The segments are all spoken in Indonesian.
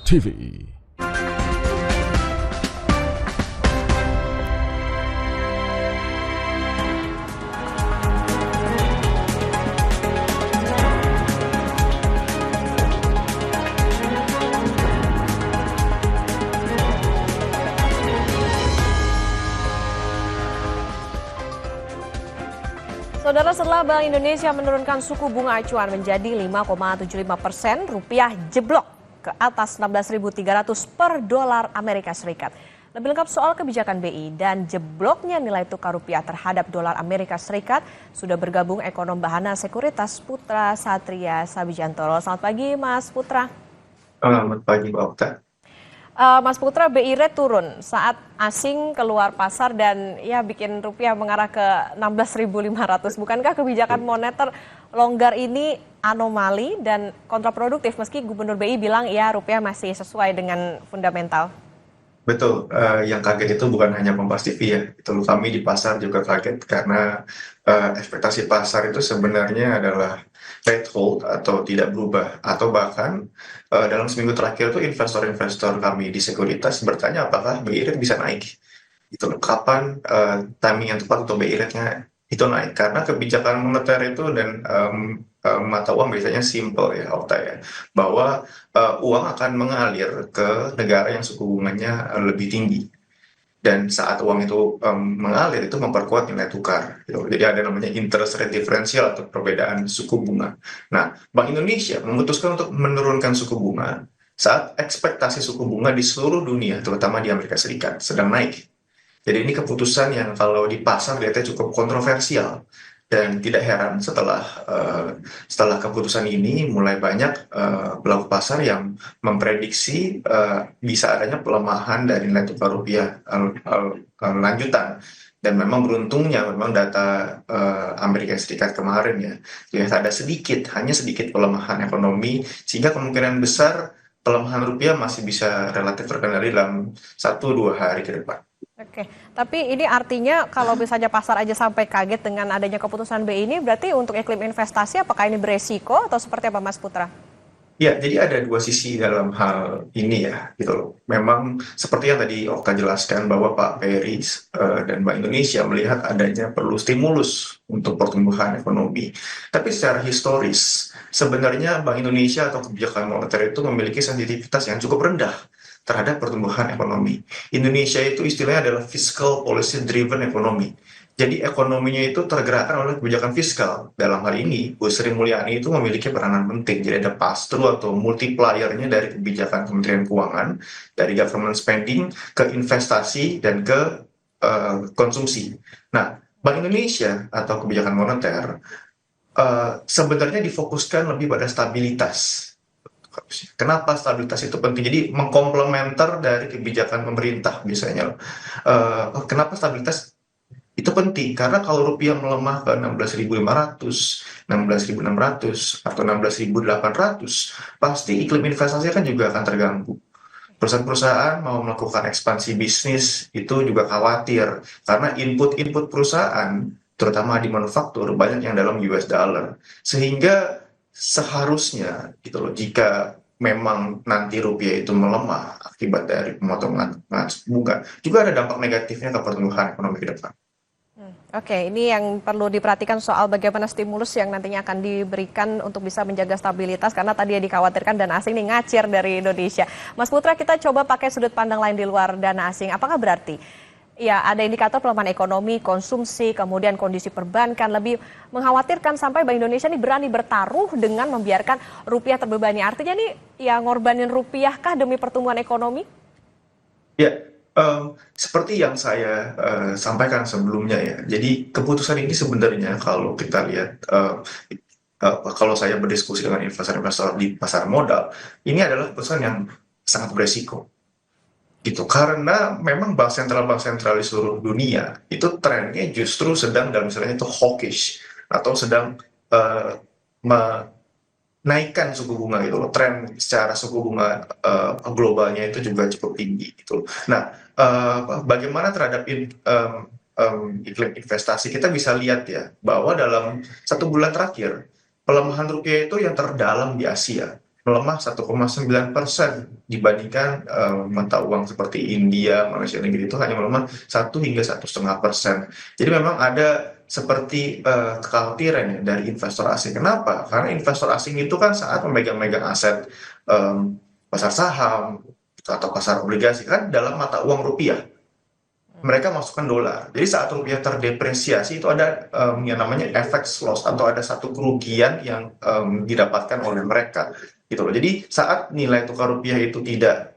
TV. Saudara, setelah Bank Indonesia menurunkan suku bunga acuan menjadi 5,75%, rupiah jeblok ke atas 16.300 per dolar Amerika Serikat. Lebih lengkap soal kebijakan BI dan jebloknya nilai tukar rupiah terhadap dolar Amerika Serikat, sudah bergabung ekonom Bahana Sekuritas Putra Satria Sabijantoro. Selamat pagi, Mas Putra. Selamat pagi, Mbak Okta. Mas Putra, BI rate turun saat asing keluar pasar dan ya bikin rupiah mengarah ke 16.500. Bukankah kebijakan moneter longgar ini anomali dan kontraproduktif meski Gubernur BI bilang ya rupiah masih sesuai dengan fundamental? Betul, yang kaget itu bukan hanya Kompas TV ya, itu kami di pasar juga kaget karena ekspektasi pasar itu sebenarnya adalah rate hold atau tidak berubah, atau bahkan dalam seminggu terakhir itu investor-investor kami di sekuritas bertanya apakah BI rate bisa naik. Itu kapan timing yang tepat untuk BI rate-nya itu naik, karena kebijakan moneter itu dan mata uang biasanya simple ya, Okta ya, bahwa uang akan mengalir ke negara yang suku bunganya lebih tinggi. Dan saat uang itu mengalir, itu memperkuat nilai tukar. Gitu. Jadi ada namanya interest rate differential atau perbedaan suku bunga. Nah, Bank Indonesia memutuskan untuk menurunkan suku bunga saat ekspektasi suku bunga di seluruh dunia, terutama di Amerika Serikat, sedang naik. Jadi ini keputusan yang kalau di pasar dilihatnya cukup kontroversial. Dan tidak heran setelah keputusan ini mulai banyak pelaku pasar yang memprediksi bisa adanya pelemahan dari nilai tukar rupiah lanjutan. Dan memang beruntungnya memang data Amerika Serikat kemarin ya, ada hanya sedikit pelemahan ekonomi, sehingga kemungkinan besar pelemahan rupiah masih bisa relatif terkendali dalam 1-2 hari ke depan. Oke, tapi ini artinya kalau misalnya pasar aja sampai kaget dengan adanya keputusan BI ini, berarti untuk iklim investasi apakah ini beresiko atau seperti apa, Mas Putra? Ya, jadi ada dua sisi dalam hal ini ya, gitu loh. Memang seperti yang tadi Okta jelaskan bahwa Pak Peri dan Bank Indonesia melihat adanya perlu stimulus untuk pertumbuhan ekonomi. Tapi secara historis, sebenarnya Bank Indonesia atau kebijakan moneter itu memiliki sensitivitas yang cukup rendah terhadap pertumbuhan ekonomi. Indonesia itu istilahnya adalah fiscal policy driven economy. Jadi ekonominya itu tergerakkan oleh kebijakan fiskal. Dalam hal ini, Bu Sri Mulyani itu memiliki peranan penting. Jadi ada pass-through atau multiplier-nya dari kebijakan Kementerian Keuangan, dari government spending ke investasi dan ke konsumsi. Nah, Bank Indonesia atau kebijakan moneter sebenarnya difokuskan lebih pada stabilitas. Kenapa stabilitas itu penting? Jadi mengkomplementer dari kebijakan pemerintah biasanya. Kenapa stabilitas itu penting? Karena kalau rupiah melemah ke 16.500, 16.600, atau 16.800, pasti iklim investasi kan juga akan terganggu. Perusahaan-perusahaan mau melakukan ekspansi bisnis itu juga khawatir karena input-input perusahaan, terutama di manufaktur, banyak yang dalam US dollar. Sehingga seharusnya gitu loh, jika memang nanti rupiah itu melemah akibat dari pemotongan suku bunga, juga ada dampak negatifnya ke pertumbuhan ekonomi ke depan. Oke, ini yang perlu diperhatikan soal bagaimana stimulus yang nantinya akan diberikan untuk bisa menjaga stabilitas, karena tadi ya dikhawatirkan dana asing ini ngacir dari Indonesia. Mas Putra, kita coba pakai sudut pandang lain di luar dana asing. Apakah berarti ya ada indikator pelemahan ekonomi, konsumsi, kemudian kondisi perbankan lebih mengkhawatirkan sampai Bank Indonesia ini berani bertaruh dengan membiarkan rupiah terbebani? Artinya nih ya ngorbanin rupiah kah demi pertumbuhan ekonomi? Ya, seperti yang saya sampaikan sebelumnya ya. Jadi keputusan ini sebenarnya kalau kita lihat, kalau saya berdiskusi dengan investor-investor di pasar modal, ini adalah keputusan yang sangat beresiko. Gitu, karena memang bank sentral di seluruh dunia itu trennya justru sedang dalam istilahnya itu hawkish atau sedang menaikkan suku bunga gitu loh. Tren secara suku bunga globalnya itu juga cukup tinggi gitu. Nah, bagaimana terhadap iklim investasi, kita bisa lihat ya bahwa dalam 1 bulan terakhir pelemahan rupiah itu yang terdalam di Asia. melemah 1,9% dibandingkan mata uang seperti India, Malaysia, negeri itu hanya melemah 1 hingga 1,5%. Jadi memang ada seperti kekhawatiran ya dari investor asing. Kenapa? Karena investor asing itu kan saat memegang-megang aset pasar saham atau pasar obligasi kan dalam mata uang rupiah mereka masukkan dolar. Jadi saat rupiah terdepresiasi itu ada yang namanya FX loss atau ada satu kerugian yang didapatkan oleh mereka gitu loh. Jadi saat nilai tukar rupiah itu tidak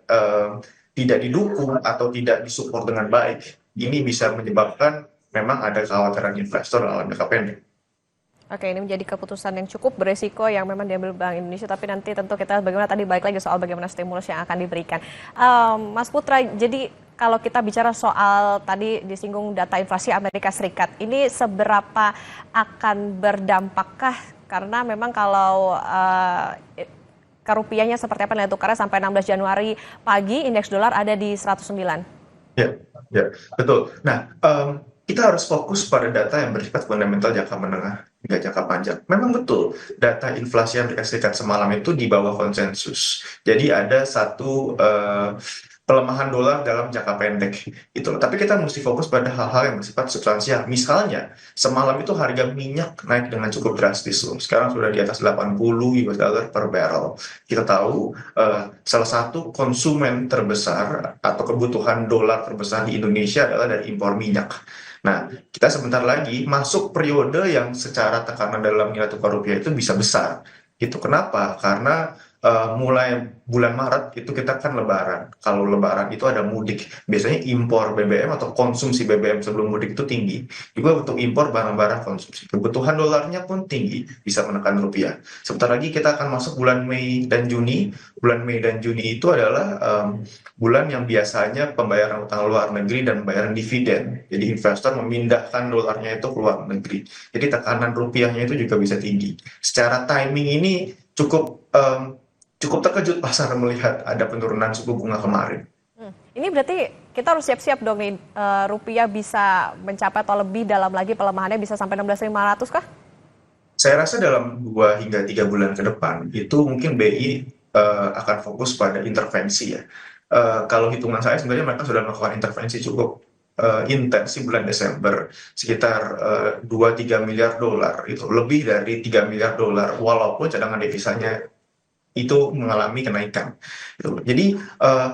didukung atau tidak disupport dengan baik, ini bisa menyebabkan memang ada kekhawatiran investor dalam jangka pendek. Oke, ini menjadi keputusan yang cukup beresiko yang memang diambil Bank Indonesia, tapi nanti tentu kita bagaimana tadi balik lagi soal bagaimana stimulus yang akan diberikan. Mas Putra, jadi kalau kita bicara soal tadi disinggung data inflasi Amerika Serikat, ini seberapa akan berdampakkah? Karena memang kalau ke rupiahnya seperti apa nilai tukarnya sampai 16 Januari pagi, indeks dolar ada di 109. Ya, ya, betul. Nah, kita harus fokus pada data yang bersifat fundamental jangka menengah hingga jangka panjang. Memang betul, data inflasi Amerika Serikat semalam itu di bawah konsensus. Jadi ada satu pelemahan dolar dalam jangka pendek itu loh. Tapi kita mesti fokus pada hal-hal yang bersifat substansial. Misalnya, semalam itu harga minyak naik dengan cukup drastis loh. Sekarang sudah di atas 80 US dollar per barrel. Kita tahu salah satu konsumen terbesar atau kebutuhan dolar terbesar di Indonesia adalah dari impor minyak. Nah, kita sebentar lagi masuk periode yang secara tekanan dalam nilai tukar rupiah itu bisa besar. Gitu. Kenapa? Karena mulai bulan Maret itu kita kan lebaran. Kalau lebaran itu ada mudik. Biasanya impor BBM atau konsumsi BBM sebelum mudik itu tinggi. Juga untuk impor barang-barang konsumsi. Kebutuhan dolarnya pun tinggi, bisa menekan rupiah. Sebentar lagi kita akan masuk bulan Mei dan Juni. Bulan Mei dan Juni itu adalah bulan yang biasanya pembayaran utang luar negeri dan pembayaran dividen. Jadi investor memindahkan dolarnya itu ke luar negeri. Jadi tekanan rupiahnya itu juga bisa tinggi. Secara timing ini cukup terkejut pasar melihat ada penurunan suku bunga kemarin. Ini berarti kita harus siap-siap dong nih, rupiah bisa mencapai atau lebih dalam lagi pelemahannya bisa sampai 16.500 kah? Saya rasa dalam 2 hingga 3 bulan ke depan itu mungkin BI akan fokus pada intervensi ya. Kalau hitungan saya sebenarnya mereka sudah melakukan intervensi cukup intens di bulan Desember sekitar 2-3 miliar dolar itu lebih dari 3 miliar dolar walaupun cadangan devisanya itu mengalami kenaikan. Jadi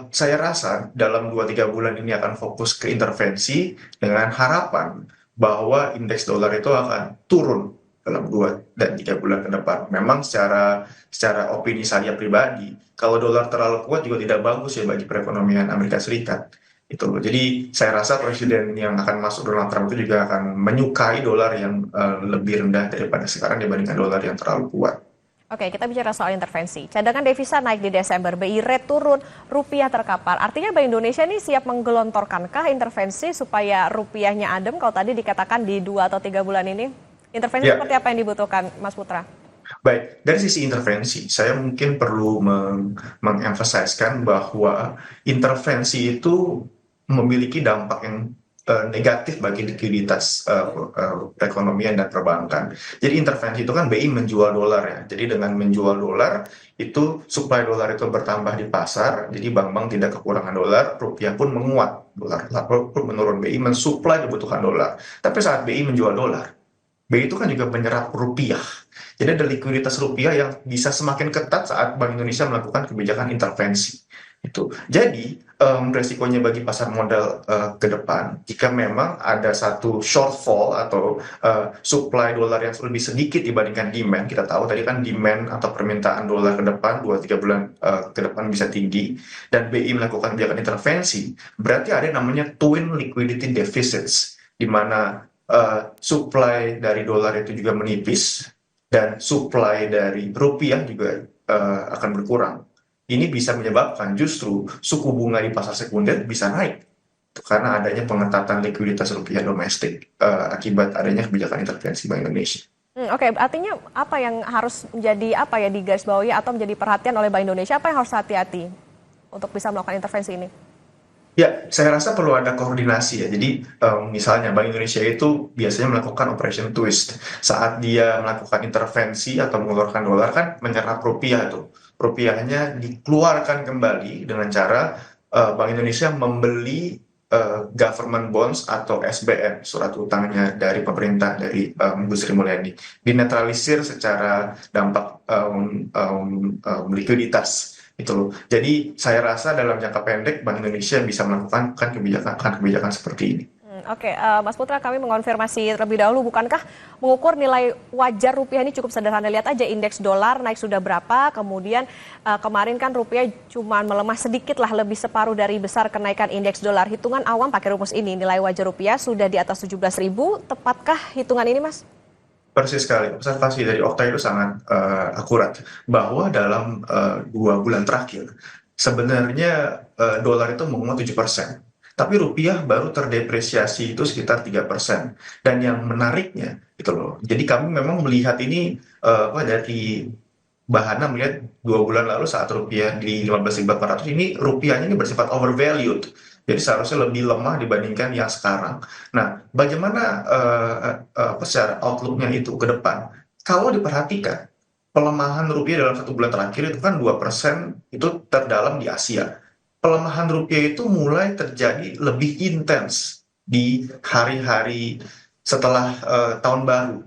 saya rasa dalam 2-3 bulan ini akan fokus ke intervensi dengan harapan bahwa indeks dolar itu akan turun dalam 2 dan 3 bulan ke depan. Memang secara opini saya pribadi, kalau dolar terlalu kuat juga tidak bagus ya bagi perekonomian Amerika Serikat. Itu loh. Jadi saya rasa presiden yang akan masuk Donald Trump itu juga akan menyukai dolar yang lebih rendah daripada sekarang dibandingkan dolar yang terlalu kuat. Oke, kita bicara soal intervensi. Cadangan devisa naik di Desember, BI rate turun, rupiah terkapar. Artinya Bank Indonesia ini siap menggelontorkankah intervensi supaya rupiahnya adem kalau tadi dikatakan di 2 atau 3 bulan ini? Intervensi Ya, seperti apa yang dibutuhkan, Mas Putra? baik. Dari sisi intervensi, saya mungkin perlu mengemphasizkan bahwa intervensi itu memiliki dampak yang negatif bagi likuiditas perekonomian dan perbankan. Jadi intervensi itu kan BI menjual dolar ya. Jadi dengan menjual dolar itu supply dolar itu bertambah di pasar. Jadi bank-bank tidak kekurangan dolar, rupiah pun menguat, dolar pun menurun. BI mensuplai kebutuhan dolar. Tapi saat BI menjual dolar, BI itu kan juga menyerap rupiah. Jadi ada likuiditas rupiah yang bisa semakin ketat saat Bank Indonesia melakukan kebijakan intervensi. Itu. Jadi resikonya bagi pasar modal ke depan, jika memang ada satu shortfall atau supply dolar yang lebih sedikit dibandingkan demand, kita tahu tadi kan demand atau permintaan dolar ke depan 2-3 bulan ke depan bisa tinggi, dan BI melakukan kebijakan intervensi, berarti ada yang namanya twin liquidity deficits, di mana supply dari dolar itu juga menipis, dan supply dari rupiah juga akan berkurang. Ini bisa menyebabkan justru suku bunga di pasar sekunder bisa naik karena adanya pengetatan likuiditas rupiah domestik akibat adanya kebijakan intervensi Bank Indonesia. Oke, artinya apa yang harus menjadi apa ya di garis bawahi atau menjadi perhatian oleh Bank Indonesia, apa yang harus hati-hati untuk bisa melakukan intervensi ini? Ya, saya rasa perlu ada koordinasi ya. Jadi misalnya Bank Indonesia itu biasanya melakukan operation twist. Saat dia melakukan intervensi atau mengeluarkan dolar kan menyerap rupiah itu. rupiahnya dikeluarkan kembali dengan cara Bank Indonesia membeli government bonds atau SBN, surat utangnya dari pemerintah, dari Bu Sri Mulyani, dinetralisir secara dampak likuiditas itu loh. Jadi saya rasa dalam jangka pendek Bank Indonesia bisa melakukan kebijakan seperti ini. Oke, Mas Putra, kami mengonfirmasi terlebih dahulu, bukankah mengukur nilai wajar rupiah ini cukup sederhana? Lihat aja indeks dolar naik sudah berapa, kemudian kemarin kan rupiah cuma melemah sedikit lah, lebih separuh dari besar kenaikan indeks dolar. Hitungan awam pakai rumus ini, nilai wajar rupiah sudah di atas 17.000, tepatkah hitungan ini, Mas? Persis sekali, observasi dari Okta itu sangat akurat, bahwa dalam 2 bulan terakhir, sebenarnya dolar itu menguat 7%. Tapi rupiah baru terdepresiasi itu sekitar 3%. Dan yang menariknya, gitu loh. Jadi kami memang melihat ini dari Bahana melihat 2 bulan lalu saat rupiah di 15.400 ini rupiahnya ini bersifat overvalued. Jadi seharusnya lebih lemah dibandingkan yang sekarang. Nah, bagaimana secara outlook-nya itu ke depan? Kalau diperhatikan, pelemahan rupiah dalam 1 bulan terakhir itu kan 2% itu terdalam di Asia. Pelemahan rupiah itu mulai terjadi lebih intens di hari-hari setelah tahun baru,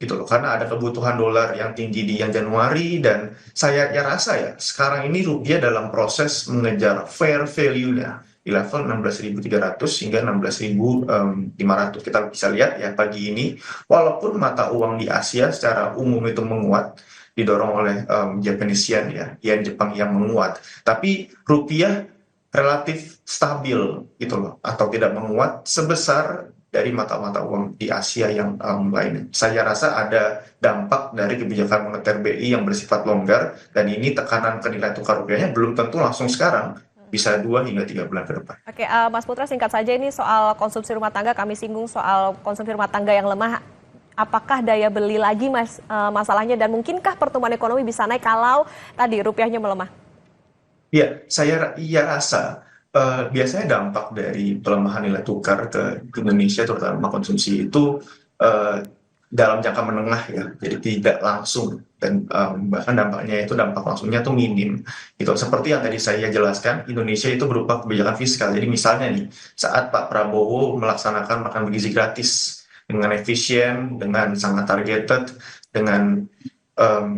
gitu loh, karena ada kebutuhan dolar yang tinggi di yang Januari, dan saya rasa ya sekarang ini rupiah dalam proses mengejar fair value-nya di level 16.300 hingga 16.500. Kita bisa lihat ya pagi ini, walaupun mata uang di Asia secara umum itu menguat, didorong oleh Japanese yen ya, yen Jepang yang menguat, tapi rupiah relatif stabil gitu loh, atau tidak menguat sebesar dari mata-mata uang di Asia yang lainnya. Saya rasa ada dampak dari kebijakan moneter BI yang bersifat longgar, dan ini tekanan ke nilai tukar rupiahnya belum tentu langsung sekarang, bisa 2 hingga 3 bulan ke depan. Oke, Mas Putra, singkat saja ini soal konsumsi rumah tangga, kami singgung soal konsumsi rumah tangga yang lemah. Apakah daya beli lagi masalahnya, dan mungkinkah pertumbuhan ekonomi bisa naik kalau tadi rupiahnya melemah? Ya, saya rasa biasanya dampak dari pelemahan nilai tukar ke Indonesia, terutama konsumsi itu dalam jangka menengah ya, jadi tidak langsung, dan bahkan dampaknya itu dampak langsungnya tuh minim. Gitu. Seperti yang tadi saya jelaskan, Indonesia itu berupa kebijakan fiskal. Jadi misalnya nih, saat Pak Prabowo melaksanakan makan bergizi gratis dengan efisien, dengan sangat targeted, dengan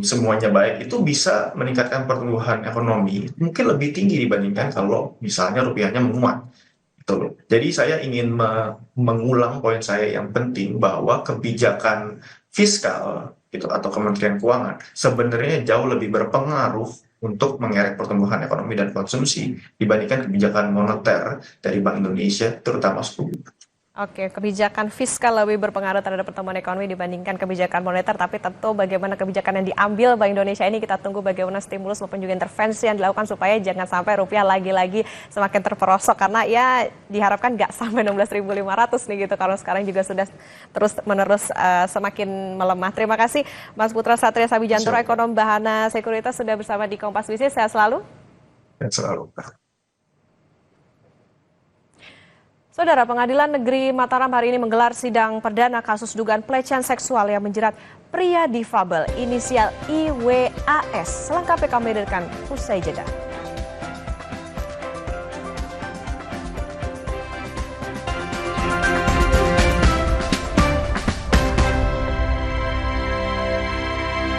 semuanya baik, itu bisa meningkatkan pertumbuhan ekonomi mungkin lebih tinggi dibandingkan kalau misalnya rupiahnya menguat, gitu loh. Jadi saya ingin mengulang poin saya yang penting, bahwa kebijakan fiskal gitu atau Kementerian Keuangan sebenarnya jauh lebih berpengaruh untuk mengerek pertumbuhan ekonomi dan konsumsi dibandingkan kebijakan moneter dari Bank Indonesia, terutama suku bunga. Oke, kebijakan fiskal lebih berpengaruh terhadap pertumbuhan ekonomi dibandingkan kebijakan moneter, tapi tentu bagaimana kebijakan yang diambil Bank Indonesia ini, kita tunggu bagaimana stimulus maupun juga intervensi yang dilakukan supaya jangan sampai rupiah lagi-lagi semakin terperosok, karena ya diharapkan nggak sampai 16.500 nih gitu, kalau sekarang juga sudah terus-menerus semakin melemah. Terima kasih Mas Putra Satria Sabijantoro, ekonom Bahana Sekuritas, sudah bersama di Kompas Bisnis. Sehat selalu. Dan selalu. Saudara, Pengadilan Negeri Mataram hari ini menggelar sidang perdana kasus dugaan pelecehan seksual yang menjerat pria difabel inisial IWAS. Selengkapnya kami hadirkan usai jeda.